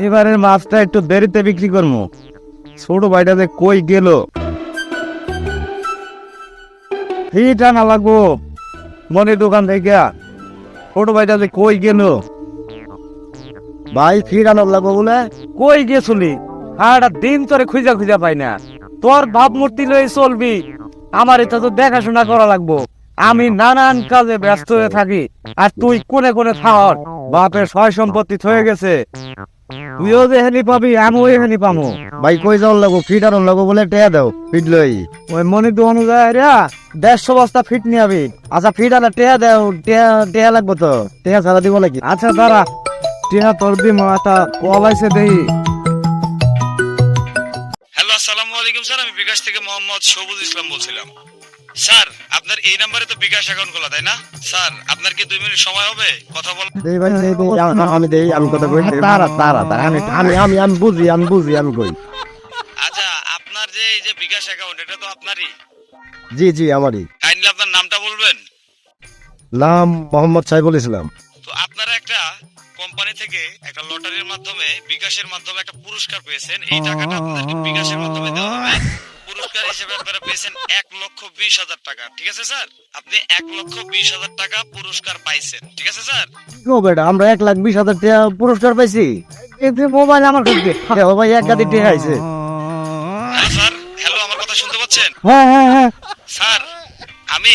এবারের মাছটা একটু দেরিতে বিক্রি করবো। ছোট ভাইটা যে কই গেল, ফিট আনা লাগবো মনের দোকান থেকে। ছোট ভাইটা যে কই গেল ভাই ফির আনার লাগবো বলে কই গেছলি? সারাটা দিন তোরে খুঁজা খুঁজা পাই না। তোর ভাবমূর্তি লয়ে চলবি, আমার এটা তো দেখাশোনা করা লাগবো। আমি নানান কাজে ব্যস্ত হয়ে থাকি, আর তুই কোনে কোনে থাক। বাপের সয় সম্পত্তি হয়ে গেছে, তুইও যে হেনি পাবি আমিও হেনি পাবো। ভাই কই যাওয়ার লাগবো? ফিট আনার লাগবো বলে টেয়া দাও, ফিট লই। ওই মনির দোকান যায় রে, 150 বস্তা ফিট নিয়ে আবি। আচ্ছা ফিট আনা টেয়া দাও, টেয়া লাগবো তো, টেয়া ছাড়া দিব নাকি? আচ্ছা দাঁড়া, টিয়া তোর দিম। একটা কল আইছে দেই। হ্যালো, আসসালামু আলাইকুম স্যার। আমি বিকাশ থেকে মোহাম্মদ সবুজ ইসলাম বলছিলাম। স্যার, আপনার এই নাম্বারে তো বিকাশ অ্যাকাউন্ট খোলা, তাই না? স্যার, আপনার কি 2 মিনিট সময় হবে কথা বল? দেই ভাই দেই, আমি দেই, আমি কথা কই। তারা তারা তারা আমি বুঝি, আমি কই। আচ্ছা, আপনার যে এই যে বিকাশ অ্যাকাউন্ট, এটা তো আপনারই। জি জি আমারই। কাইন্ডলি আপনার নামটা বলবেন। নাম মোহাম্মদ সাইফুল ইসলাম। তো আপনারা একটা কোম্পানি থেকে একটা লটারির মাধ্যমে বিকাশের মাধ্যমে একটা পুরস্কার পেয়েছেন। এই টাকাটা আপনাদেরকে বিকাশের মাধ্যমে দেওয়া হবে। পুরস্কার হিসেবে আপনারা পেয়েছেন 1,20,000 টাকা। ঠিক আছে স্যার, আপনি 1,20,000 টাকা পুরস্কার পাইছেন। ঠিক আছে স্যার। ও বেটা, আমরা 1,20,000 টাকা পুরস্কার পাইছি। এতে মোবাইল আমার কাছে। ও ভাই এক গাদি টেয়া আইছে। হ্যালো স্যার, হ্যালো, আমার কথা শুনতে পাচ্ছেন? হ্যাঁ হ্যাঁ হ্যাঁ স্যার, আমি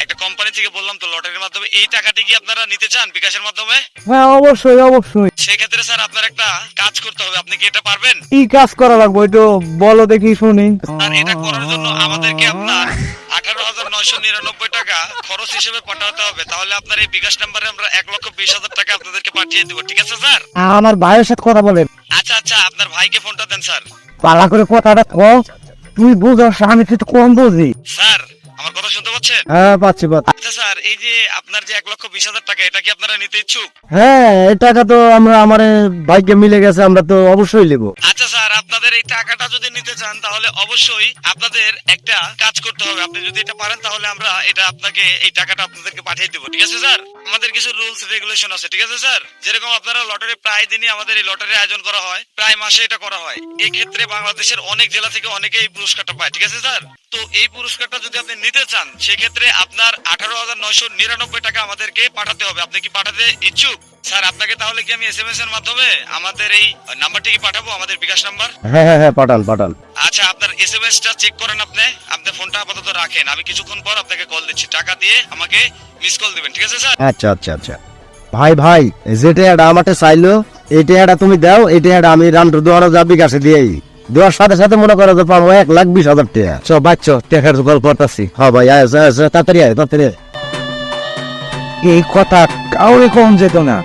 একটা কোম্পানি থেকে বললাম তো লটারির মাধ্যমে এই টাকাটি কি আপনারা নিতে চান বিকাশের মাধ্যমে? হ্যাঁ, অবশ্যই অবশ্যই। সেক্ষেত্রে স্যার আপনার একটা কাজ করতে হবে। আপনি কি এটা পারবেন? কি কাজ করা লাগবে একটু বলো দেখি শুনি। আর এটা করার জন্য আমাদেরকে আপনার 18,999 টাকা খরচ হিসেবে পাঠাতে হবে। তাহলে আপনার এই বিকাশ নাম্বারে আমরা 1,20,000 টাকা আপনাদেরকে পাঠিয়ে দেবো। ঠিক আছে স্যার? আমার ভাইয়ের সাথে কথা বলেন। আচ্ছা আচ্ছা, আপনার ভাইকে ফোনটা দেন স্যার। পালা করে কথাটা কও। তুই বুঝস, আমি তো কম বুঝি। স্যার, আমার কথা শুনতে পাচ্ছেন? হ্যাঁ পাচ্ছি। আচ্ছা স্যার, এই যে আপনার যে 1,20,000 টাকা, এটা কি আপনারা নিতে ইচ্ছুক? হ্যাঁ এই টাকা তো আমরা আমার ভাইকে মিলে গেছে, আমরা তো অবশ্যই নেব। আচ্ছা স্যার, আপনাদের এই টাকাটা যদি নিতে চান তাহলে অবশ্যই আপনাদের একটা কাজ করতে হবে। আপনি যদি এটা পারেন তাহলে আমরা এটা আপনাকে এই টাকাটা আপনাদেরকে পাঠিয়ে দেবো। ঠিক আছে স্যার? আমাদের কিছু রুলস রেগুলেশন আছে। ঠিক আছে স্যার? যেরকম আপনারা লটারি প্রায় দিনই আমাদের এই লটারি আয়োজন করা হয়, প্রায় মাসে এটা করা হয়। এই ক্ষেত্রে বাংলাদেশের অনেক জেলা থেকে অনেকে এই পুরস্কারটা পায়। ঠিক আছে স্যার? তো এই পুরস্কারটা যদি আপনি নিতে চান সেক্ষেত্রে আপনার 18,999 টাকা আমাদেরকে পাঠাতে হবে। আপনি কি পাঠাতে ইচ্ছুক? স্যার, আপনাকে তাহলে কি আমি এসএমএস এর মাধ্যমে আমাদের এই নাম্বারটি কি পাঠাবো, আমাদের বিকাশ নাম্বার? হ্যাঁ পাঠান। আচ্ছা, আপনার এসএমএসটা চেক করেন। আপনি ফোনটা আপাতত রাখেন, আমি কিছুক্ষণ পর আপনাকে কল দিচ্ছি। টাকা দিয়ে আমাকে মিস কল দিবেন। ঠিক আছে স্যার? আচ্ছা ভাই যে টাকাটা আমাকে চাইলো, এই টাকাটা তুমি দাও। এই টাকাটা আমি রান্টুর দোয়ারও যাবি কাছে দিয়েই দেওয়ার সাথে সাথে মনে করো যে পাবো 1,20,000 টাকা। সব বাচ্চা টেকার জোগাড় করতেছি। হ্যাঁ ভাই তাড়াতাড়ি আয়। এই কথা কাউরে কম যেত না।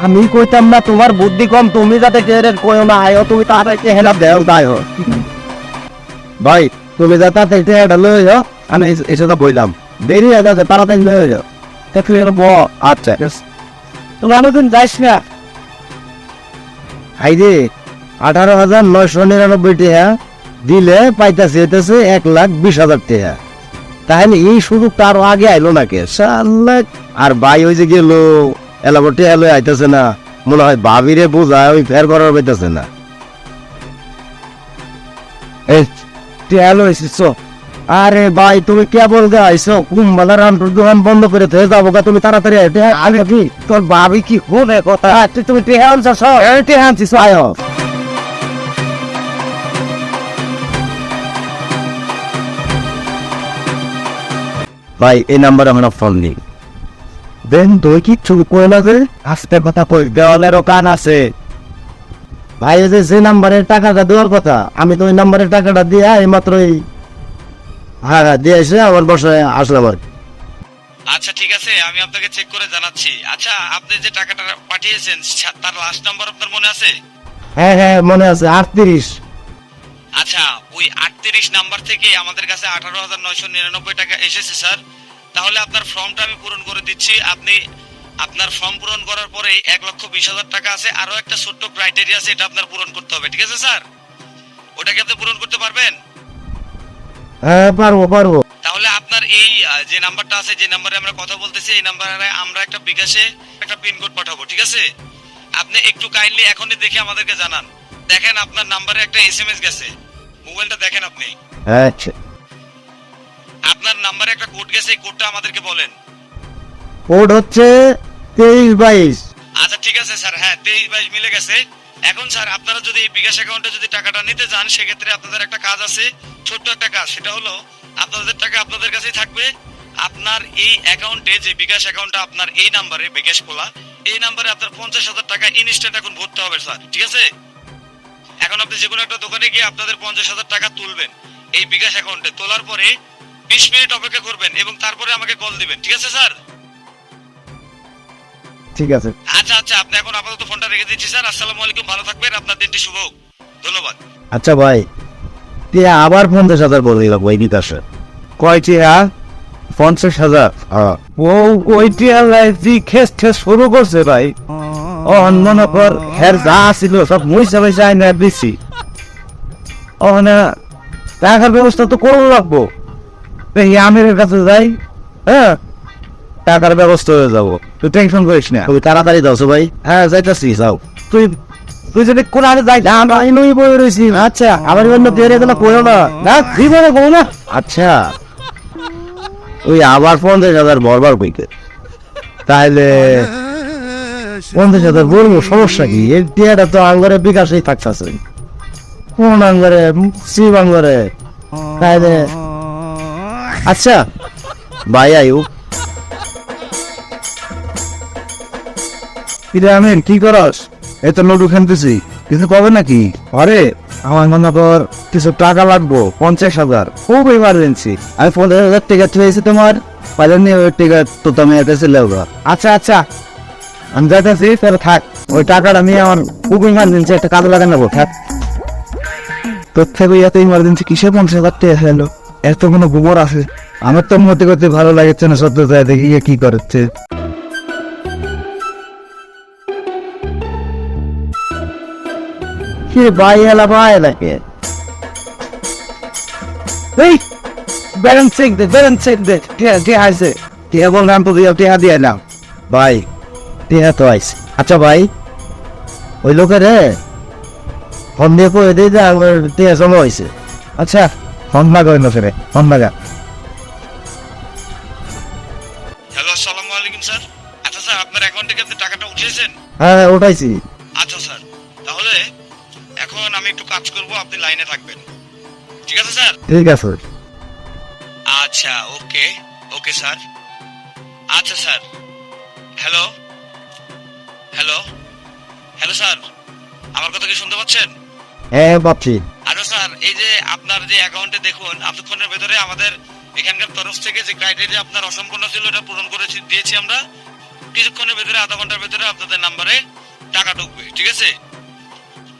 আমি কইতাম না তোমার বুদ্ধি কম, তুমি যাতে কইও না আয়, তুমি তাড়াতাড়ি হেলা দেও দায় ভাই। তুমি যা তাড়াতাড়ি টাকাটা লই যাও, আমি এসে তো বইলাম দেরি হয়ে যাচ্ছে, তাড়াতাড়ি লই যাও। তুই আচ্ছা তোমরা আমাদের যাইস না। হাই রে, 18,999 টাকা দিলে পাইতাছে হইতেছে 1,20,000 টাকা। তাহলে এই সুযোগটা আরো আগে আইলো না কে? আর ভাই ওই যে গেল এলাবটে এলো আইতেছে না, মনে হয় ভাবিরে বোঝায় ওই ফের করার পাইতেছে না। আরে ভাই তুমি কেবল গাইছো, কুম্বালা রান্টুর দোকান বন্ধ করে থেকে যাবো গা, তুমি তাড়াতাড়ি আগে কি তোর ভাবি কি হবে কথা? তুমি টেহা আনছিস? টেহা আনছিস আয় ভাই, এই নাম্বারে আমার ফোন নেই। দেন তুই কিচ্ছু কই না যে আস্তে কথা কই, দেওয়ালেরও কান আছে। ভাই যে নাম্বারের টাকাটা দেওয়ার কথা, আমি তো ওই নাম্বারের টাকাটা দিয়ে এই মাত্রই হ্যাঁ দিয়ে এসে আমার বাসায় আসলাম আর। আচ্ছা ঠিক আছে, আমি আপনাকে চেক করে জানাচ্ছি। আচ্ছা, আপনি যে টাকাটা পাঠিয়েছেন তার লাস্ট নাম্বার আপনার মনে আছে? হ্যাঁ মনে আছে, 38। আচ্ছা, ওই 38 নাম্বার থেকে আমাদের কাছে 18,999 টাকা এসেছে স্যার। তাহলে আপনার ফর্মটা আমি পূরণ করে দিচ্ছি। আপনি আপনার ফর্ম পূরণ করার পরে 1,20,000 টাকা আছে, আরো একটা ছোট্ট ক্রাইটেরিয়া আছে, এটা আপনার পূরণ করতে হবে। ঠিক আছে স্যার? ওটা কি আপনি পূরণ করতে পারবেন? হ্যাঁ পারবো। তাহলে আপনার এই যে নাম্বারটা আছে, যে নাম্বারে আমরা কথা বলতেছি, এই নাম্বারে আমরা একটা বিকাশে একটা পিন কোড পাঠাবো। ঠিক আছে? আপনি একটু কাইন্ডলি এখনই দেখে আমাদেরকে জানান। দেখেন আপনার নাম্বারে একটা এসএমএস গেছে, মোবাইলটা দেখেন আপনি। আচ্ছা, আপনার নাম্বারে একটা কোড গেছে, এই কোডটা আমাদেরকে বলেন। কোড হচ্ছে 2322। আচ্ছা ঠিক আছে স্যার, হ্যাঁ 2322 মিলে গেছে। এখন স্যার আপনারা যদি এই বিকাশ অ্যাকাউন্টে যদি টাকাটা নিতে চান, সেক্ষেত্রে আপনাদের একটা কাজ আছে, ছোট্ট একটা কাজ। সেটা হলো আপনাদের টাকা আপনাদের কাছেই থাকবে। আপনার এই অ্যাকাউন্টে, যে বিকাশ অ্যাকাউন্টটা আপনার এই নাম্বারে বিকাশ খোলা, এই নাম্বারে আপনার 50,000 টাকা ইনস্ট্যান্ট এখন ভরতে হবে স্যার, ঠিক আছে? এখন আপনি যে কোনো একটা দোকানে গিয়ে আপনাদের 50,000 টাকা তুলবেন এই বিকাশ অ্যাকাউন্টে। তোলার পরে 20 মিনিট অপেক্ষা করবেন এবং তারপরে আমাকে কল দিবেন, ঠিক আছে স্যার? ঠিক আছে। আচ্ছা আচ্ছা, আপনি এখন আপাতত ফোনটা রেখে দিচ্ছি স্যার। আসসালামু আলাইকুম, ভালো থাকবেন, আপনার দিনটি শুভ হোক। ধন্যবাদ। আচ্ছা ভাই, তুই আবার 50,000 বলে দিল ওই বিকাশে। কয়টি 50,000? ও ওইটি জি খেস ঠেস শুরু করছে ভাই। মনে কর হের যা ছিল সব মুইসা পয়সা আইনা দিছি। না টাকার ব্যবস্থা তো করবো লাগবো। এই আমিরের কাছে যাই, হ্যাঁ টাকার ব্যবস্থা হয়ে যাবো, তুই টেনশন করিস না। তুমি তাড়াতাড়ি দাও ভাই। হ্যাঁ যাইতাছি, যাও। তুই তুই যদি কোন আরে যাই আমি নই বই রয়েছি। আচ্ছা আমার অন্য বেরিয়ে গেলে কইও না, না জীবনে কো না। আচ্ছা, ওই আবার 50,000 বরবার কইতে, তাহলে 50,000 বলবো, সমস্যা কি? এই টিয়াটা তো আঙ্গরে বিকাশেই থাকতেছে, কোন আঙ্গরে শিব আঙ্গরে, তাহলে আচ্ছা ভাই আয়ু। আমিন কি করস? এই তো লডু খেলতেছি, কিছু পাবে নাকি? আরে আমার মনে কর কিছু টাকা লাগবো, 50,000, খুব ইমার্জেন্সি। আমি 50,000 টাকা পেয়েছি তোমার, পাইলে নিয়ে ওই টাকা তো তুমি একটা ছিল। আচ্ছা আচ্ছা আমি যাইতেছি, তাহলে থাক। ওই টাকাটা নিয়ে আমার খুব ইমার্জেন্সি, একটা কাজে লাগা নেবো, থাক। তোর থেকে এত ইমার্জেন্সি কিসে 50,000 টাকা খেলো? এত কোনো গোবর আছে? আমার তো মতে করতে ভালো লাগছে না, সত্য তাই দেখি কি করছে। কি ভাই এলা ভাই এলাকে এই ব্যালেন্স চেক দে, ব্যালেন্স চেক দে। ঠিক আছে, টিয়া বললাম তো টিয়া দিয়ে এলাম ভাই, টিয়া তো আইস। আচ্ছা ভাই, ওই লোকের ফোন দিয়ে কয়ে দিই যে আমার টিয়া জমা হয়েছে। আচ্ছা ফোন লাগা না ফেরে, ফোন লাগা। হ্যালো, আসসালামু আলাইকুম স্যার। আচ্ছা স্যার, আপনার অ্যাকাউন্ট থেকে আপনি টাকাটা উঠিয়েছেন? হ্যাঁ ওটাইছি। আচ্ছা স্যার, তাহলে এখন আমি একটু কাজ করব, আপনি লাইনে থাকবেন, ঠিক আছে স্যার? ঠিক আছে। আচ্ছা ওকে ওকে স্যার। আচ্ছা sir, hello hello hello sir, আমার কথা কি শুনতে পাচ্ছেন? হ্যাঁ ভাবছি। আচ্ছা স্যার, এই যে আপনার যে অ্যাকাউন্টে দেখুন, এতক্ষণের ভেতরে আমাদের এখানকার তরফ থেকে যে ক্রাইটেরিয়া আপনার অসম্পূর্ণ ছিল, এটা পূরণ করে দিয়েছি আমরা। কিছুক্ষণের ভেতরে, আধা ঘন্টার ভেতরে আপনাদের নাম্বারে টাকা ঢুকবে, ঠিক আছে?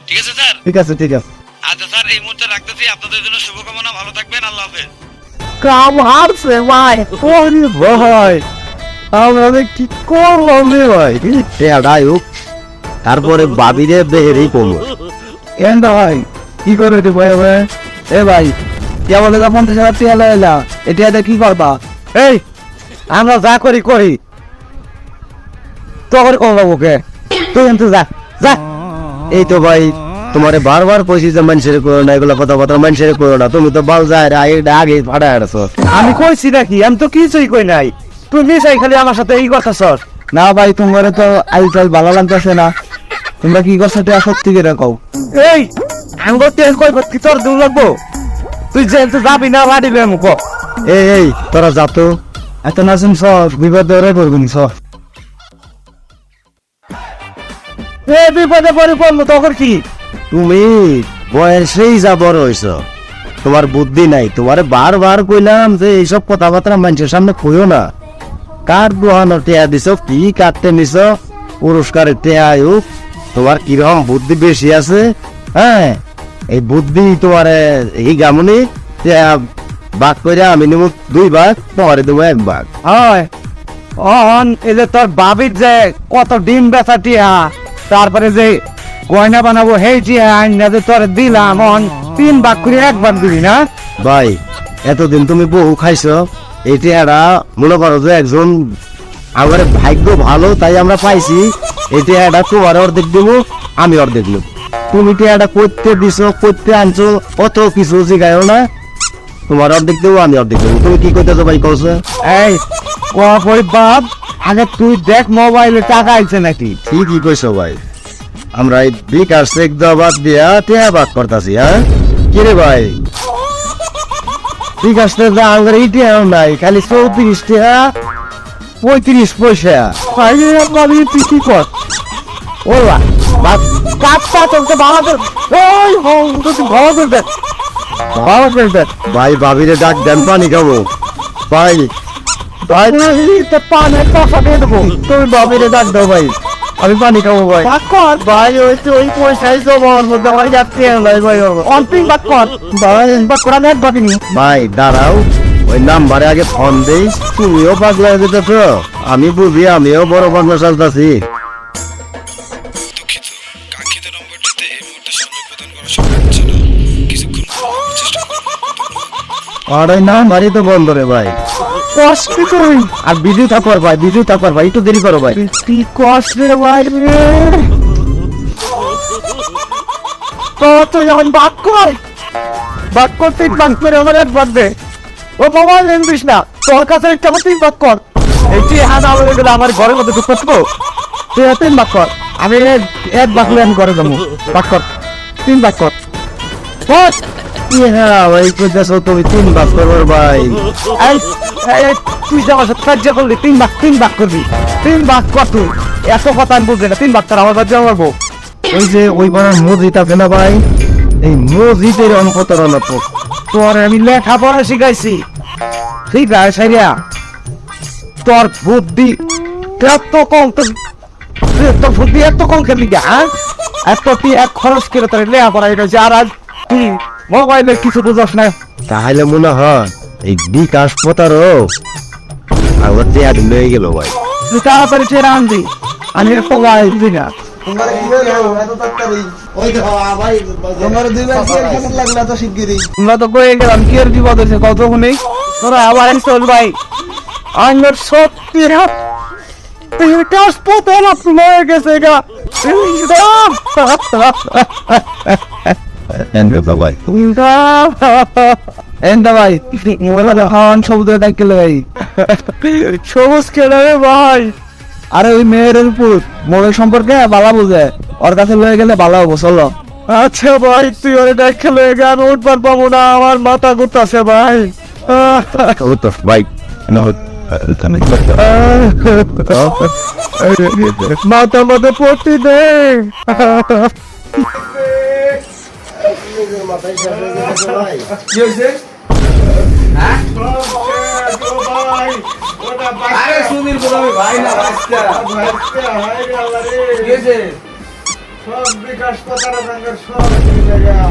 ঠিক আছে স্যার? ঠিক আছে ঠিক আছে। আচ্ছা স্যার, এই মুহূর্তে রাখতেছি। আপনাদের জন্য শুভকামনা, ভালো থাকবেন, আল্লাহ হাফেজ। কাম হারছে ভাই, ওরে ভাই আমরা কি করলাম রে ভাই? টিয়াটাই হোক, তারপরে বাবিরে বেহেরেই কমো। কেন ভাই কি করে রে ভাই? ভাই এ ভাই কে বলে 50,000 টাকা লাইলা, এটা কি করবা? এই আমরা যা করি করি, তো করে করবো ওকে, তুই কিন্তু যা যা। এই তো ভাই, তোমারে বারবার কইছি যে মানুষের করো না, এগুলো কথাবার্তা মানুষের করো না, তুমি তো বাল যায় আগে ফাটা আসছো। আমি কইছি নাকি? আমি তো কিছুই কই নাই, তুই মিশাই খালি আমার সাথে এই কথা সর। না ভাই, তোমার তো আইকাল ভালো লাগতেছে না, তোমরা কি করছো সত্যি করে কও। এই আমি করতে কই কি তোর দূর লাগবো? তুই যে যাবি না বাড়িবে মুখ। এই তোরা যা তো, এত নাচুন সব বিপদে ওরে করবেন সব। এই বিপদে পড়ে পড়লো তখন কি? তুমি বয়সেই যা বড় হইছ, তোমার বুদ্ধি নাই। তোমারে বারবার কইলাম যে এইসব কথাবার্তা মানুষের সামনে কইও না। কার দোহানো টেয়া দিছ, কি কাটতে নিছ, পুরস্কারের টেয়া আয়ুক, তোমার কিরকম বুদ্ধি বেশি আছে। হ্যাঁ, এই বুদ্ধি তোমার এই গামনি বাঘ করে আমি নিব 2 ভাগ, তোমারে দেবো 1 ভাগ। হয় অন এই যে তোর বাবির যে কত ডিম বেচা টিয়া, তারপরে যে গয়না বানাবো হেই টিয়া আইনা যে তোর দিলাম, অন 3 ভাগ করে 1 ভাগ দিবি না? ভাই এতদিন তুমি বহু খাইছো, এই টিয়াটা মনে করো যে একজন আমার ভাগ্য ভালো তাই আমরা পাইছি, এই টেহাটা তোমার অর্ধেক দেবো, আমি অর্ধেক নেব। তুমি টেহাটা করতে দিছো, করতে আনছো, অত কিছু জিগায়ও না। তোমার অর্ধেক দেবো, আমি অর্ধেক দেবো। তুমি কি করতেছো ভাই কৌছে? এই কই বাপ, আগে তুই দেখ মোবাইলে টাকা আইছে নাকি। ঠিকই কইছো ভাই, আমরা এই বিকাশ চেক দেওয়া বাদ দিয়া টেহা বাদ করতেছি। হ্যাঁ কি রে ভাই, বিকাশ আমার ইটিহাও নাই, খালি 34 টাকা 35 পয়সা। ভাই তুই কি কর ওলা বাপ কাটটা তোকে ভালো করে ওই হো তুই ভালো করে দে, ভালো করে দে ভাই ভাবিরে ডাক দেন, পানি খাবো ভাই। ভাই তো পানি টাকা দিয়ে দেবো, তুমি ভাবিরে ডাক দাও ভাই, আমি পানি খাবো ভাই। বাক কর ভাই ওই তো ওই পয়সাই জমার মধ্যে আমার যাচ্ছে ভাই। ভাই অল্পিং বাক কর ভাই, বাক করা নেট বাকিনি ভাই দাঁড়াও, ওই নাম্বারে আগে ফোন দেই। তুমিও পাগলা হয়ে যেতেছ, আমি বুঝি আমিও বড় পাগলা চালতাছি। দুঃখিত, কাঙ্ক্ষিত নম্বরটিতে এই মুহূর্তে সংযোগ প্রদান করা সম্ভব হচ্ছে না, কিছুক্ষণ পর চেষ্টা করুন। আর ওই নাম্বারই তো বন্ধ রে ভাই। কষ্ট করি আর বিজু থাকবার ভাই, বিজু থাকবার ভাই, একটু দেরি করো ভাই। তুই কষ্ট রে ভাই রে তো তুই এখন বাক কর, বাক করতে বাক করে আমার একবার দে। ও বাবা লেনবিস না, তোর কাছে একটা আমার তিন বাক কর। এই যে হাত আমার গেলে আমার ঘরের মধ্যে ঢুকতে পারবো, তুই তিন বাক কর। আমি এক বাক হলে আমি ঘরে যাবো, বাক কর, তিন বাক কর। বস হ্যাঁ ভাই কইতেছো তুমি 3 বাস করবার ভাই। এই এই, তুই যে আমার সাথে কার্য করলি তিন ভাগ করবি, তিন ভাগ কর তুই। এত কথা আমি বুঝলি না, তিন ভাগ তার আমার বাচ্চা পারবো। ওই যে ওই পাড়ার মসজিদ আছে না ভাই, এই মসজিদের অনপতরণ তোর আমি লেখাপড়া শিখাইছি, ঠিক আছে সাইরিয়া? তোর বুদ্ধি এত কম, তোর বুদ্ধি এত কম খেলি গা, এত তুই এক খরচ করে তোর লেখাপড়া শিখাইছি, আর আজ তুই মোবাইলে কিছু বুঝস না। তাহলে মনে হয় এই বিকাশ পতারও আমার চেয়ার লয়ে গেল ভাই। তুই তাড়াতাড়ি ছেড়ে আনবি, আমি একটা গায়ে দিই না। আমরা তো কয়ে গেলাম কি আর বিপদ হয়েছে কতক্ষণে, তোরা আবার চল ভাই। আমার সত্যি হয়ে গেছে গা ভাই এন্ডা ভাই খাওয়ান সবুজ ডাকিল ভাই, সবুজ খেলে ভাই। আরে ওই মেয়ের উপর মোড়ের সম্পর্কে বালা বুঝে, ওর কাছে লয়ে গেলে ভালো হবো, চলো। আচ্ছা ভাই তুই ওরে দেখে লয়ে গে, আমি উঠবার পাবো না, আমার মাথা ঘুরতাছে ভাই। ভাই মাথা মধ্যে পড়তি দে। কি হয়েছে? আরে সুনীল বলবে ভাই না বাচ্চা কি হয়েছে? সব বিকাশ কথাটা ব্যাংকের সব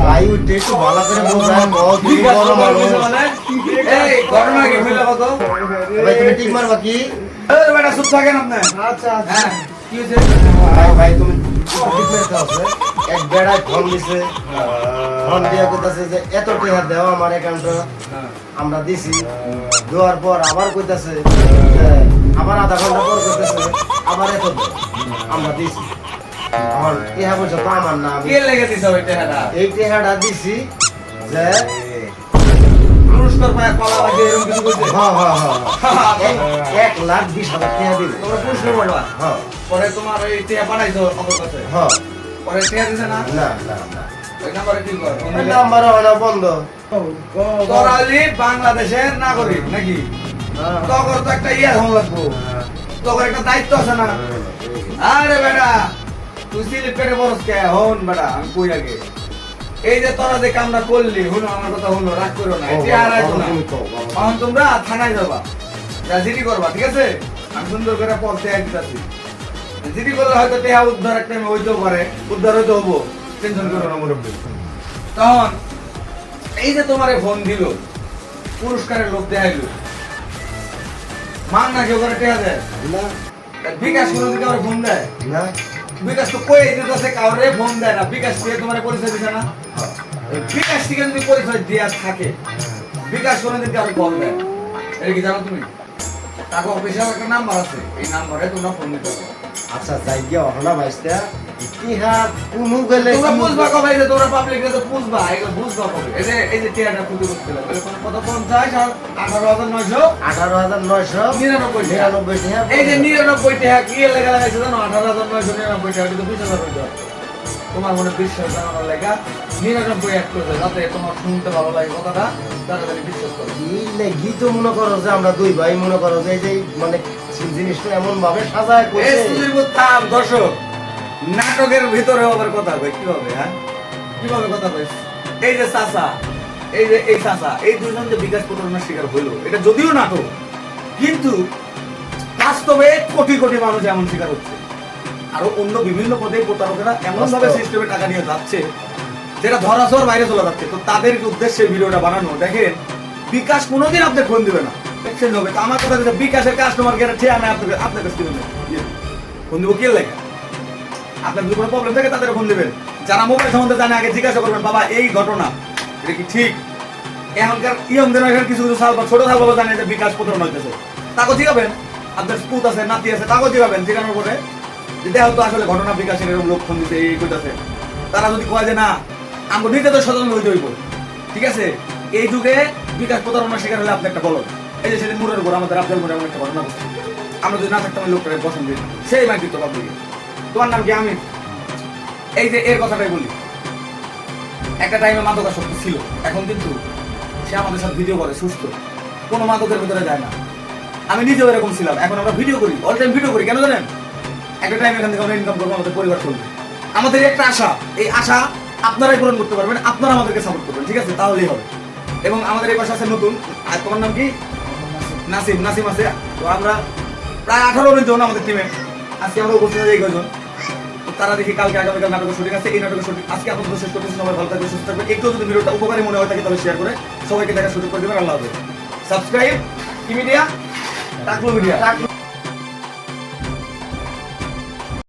ভাই উঠে একটু ভালো করে বোঝায় বহুত বড় মানুষ এই ঘটনা কি হইল কত? ভাই তুমি ঠিক মারবা কি? এই বেটা চুপ থাকেন আপনি। আচ্ছা আচ্ছা হ্যাঁ কি হয়েছে? ভাই ভাই তুমি ঠিক মারতে আছে এক বেড়ায় ফোন দিছে, ফোন দিয়া কইতাছে যে এত টাকা দাও আমার অ্যাকাউন্টে, আমরা দিছি। দেওয়ার পর আবার কইতাছে আবার আধা ঘন্টা পর কইতাছে আবার এত দাও, আমরা দিছি। আমার টাকা পয়সা তো আমার না, কে লেগে দিছ ওই টাকাটা? এই টাকাটা দিছি যে পুরস্কার পায় কলা লাগে এরকম কিছু কইছে? হ্যাঁ হ্যাঁ হ্যাঁ 1,20,000 টাকা দিবে। তোমরা পুরস্কার পাবা, হ্যাঁ পরে তোমার ওই টাকা পাঠাইছো আমার কাছে, হ্যাঁ পরে টাকা দিছে না? না না না ওই নাম্বারে কি কর? নাম্বার হয় না, বন্ধ। তোরা হলি বাংলাদেশের নাগরিক নাকি? তোর তো একটা ইয়ে হন লাগবো, তোর একটা দায়িত্ব আছে না? আরে বেটা তুই সিলিপ কেটে বরস কে হন বেটা, আমি কই আগে এই যে তোরা যে কামটা করলি, হুনো আমার কথা হুনো, রাগ করো না, এটা আর আইতো না। এখন তোমরা থানায় যাবা, যা জিডি করবা, ঠিক আছে? আমি সুন্দর করে পড়তে দিতেছি, জিডি করলে হয়তো টেহা উদ্ধার একটা হইতেও পারে, উদ্ধার হইতে হবো, টেনশন করো না মুরব্বী। তখন এই যে তোমারে ফোন দিল, পুরস্কারের লোক দেখাইলো, মান না কেউ করে টেহা দেয় না বিকাশ কোনো দিকে আমার ফোন দেয়? না বিকাশ তো কই দিতেছে, কাউরে ফোন দেয় না। বিকাশ থেকে তোমার পরিচয় দিছে না? এই বিকাশ থেকে যদি পরিচয় দেয়া থাকে, বিকাশ কোনো দিন কাউকে ফোন দেয়, এটা কি জানো তুমি? টাকা অফিসিয়াল একটা নাম্বার আছে, এই নাম্বারে তোমরা ফোন দিতে পারো। আচ্ছা যাই গিয়ে অহনা বাইসটা ইতিহাস কোনো গেলে তোমরা বুঝবা কবে যে তোমরা পাবলিক রে তো বুঝবা, এগুলো বুঝবা কবে। এই যে টিয়াটা ক্ষতি করতে হবে কোন কত 50 আর 18,900 18,900 99 টাকা। 99 টাকা। এই যে 99 টাকা কি লেখা লাগাইছে জানো? 18,999 টাকা, কিন্তু 20,000 হয়ে যাবে। তোমার মনে বিশ্বাস জানানোর লেখা 99 অ্যাড করে দাও, যাতে তোমার শুনতে ভালো লাগে কথাটা, তাড়াতাড়ি বিশ্বাস করো। কি তো মনে করো যে আমরা দুই ভাই মনে করো যে এই যে মানে জিনিসটা এমন ভাবে সাজায় এই করছে সুধীর থাম দর্শক, নাটকের ভিতরে আবার কথা কই কিভাবে, হ্যাঁ কিভাবে কথা কই? এই যে চাচা, এই যে এই চাচা, এই দুইজন যে বিকাশ প্রতারণার শিকার হইলো, এটা যদিও নাটক, কিন্তু বাস্তবে কোটি কোটি মানুষ এমন শিকার হচ্ছে। আরো অন্য বিভিন্ন পদে প্রতারকেরা এমন ভাবে সিস্টেমে টাকা নিয়ে যাচ্ছে যেটা ধরাছোঁয়ার বাইরে চলে যাচ্ছে। তো তাদের উদ্দেশ্যে ভিডিওটা বানানো। দেখেন, বিকাশ কোনোদিন আপনাকে ফোন দিবে না, এক্সচেঞ্জ হবে। তো আমার কথা হচ্ছে বিকাশের কাস্টমার কেয়ার ঠিক আমি আপনার কাছ থেকে ফোন দিব কি লেখা। আপনার যদি কোনো প্রবলেম থাকে তাদের ফোন দিবেন। যারা মোবাইল সম্বন্ধে জানে আগে জিজ্ঞাসা করবেন, বাবা এই ঘটনা এটা কি ঠিক? এখনকার ইয়ং জেনারেশন কিছু কিছু সাল বা ছোট সাল বাবা জানে যে বিকাশ প্রতারণা হইতেছে, তাকে জিগাবেন। আপনার পুত আছে, নাতি আছে, তাকেও জিগাবেন। জিগানোর পরে যে দেখো তো আসলে ঘটনা বিকাশের এরকম লোক ফোন দিতে এই কইতাছে, তারা যদি কয় যে না আমরা নিজে তো সচেতন হইতে হইব, ঠিক আছে? এই যুগে বিকাশ প্রতারণার শিকার হলে আপনি একটা বলুন। এই যে সেদিন মুরের উপর আমাদের আফজাল মোড়ে এমন একটা ঘটনা ঘটছে, আমরা যদি না থাকতাম ওই লোকটাকে পছন্দ দিই, সেই মাইক দিত পাবলিক। তোমার নাম কি? আমি এই যে এর কথাটাই বলি, একটা টাইমে মাদকাসক্তি ছিল, এখন কিন্তু সে আমাদের সাথে ভিডিও করে সুস্থ, কোনো মাদকের ভিতরে যায় না। আমি নিজেও এরকম ছিলাম, এখন আমরা ভিডিও করি, অল টাইম ভিডিও করি। কেন জানেন? একটা টাইম এখান থেকে আমরা ইনকাম করবো, আমাদের পরিবার চলবে। আমাদের একটা আশা, এই আশা আপনারাই পূরণ করতে পারবেন, আপনারা আমাদেরকে সাপোর্ট করবেন, ঠিক আছে? তাহলেই হবে। এবং আমাদের এই পাশে আছে নতুন, আর তোমার নাম কি? নাসিম। নাসিম আছে। তো আমরা প্রায় 18 জন আমাদের টিমে, আজকে আমরা উপস্থিত এই কয়জন। তারা দেখি কালকে আগামীকাল নাটকের শুটিং আছে, এই নাটকের শুটিং আজকে আপনাদের শেষ করতেছি। সবাই ভালো থাকবে, সুস্থ থাকবে। একটু যদি ভিডিওটা উপকারী মনে হয় থাকে তাহলে শেয়ার করে সবাইকে দেখার সুযোগ করে দেবেন। আল্লাহ হাফেজ। সাবস্ক্রাইব কি মিডিয়া, টাকলু মিডিয়া।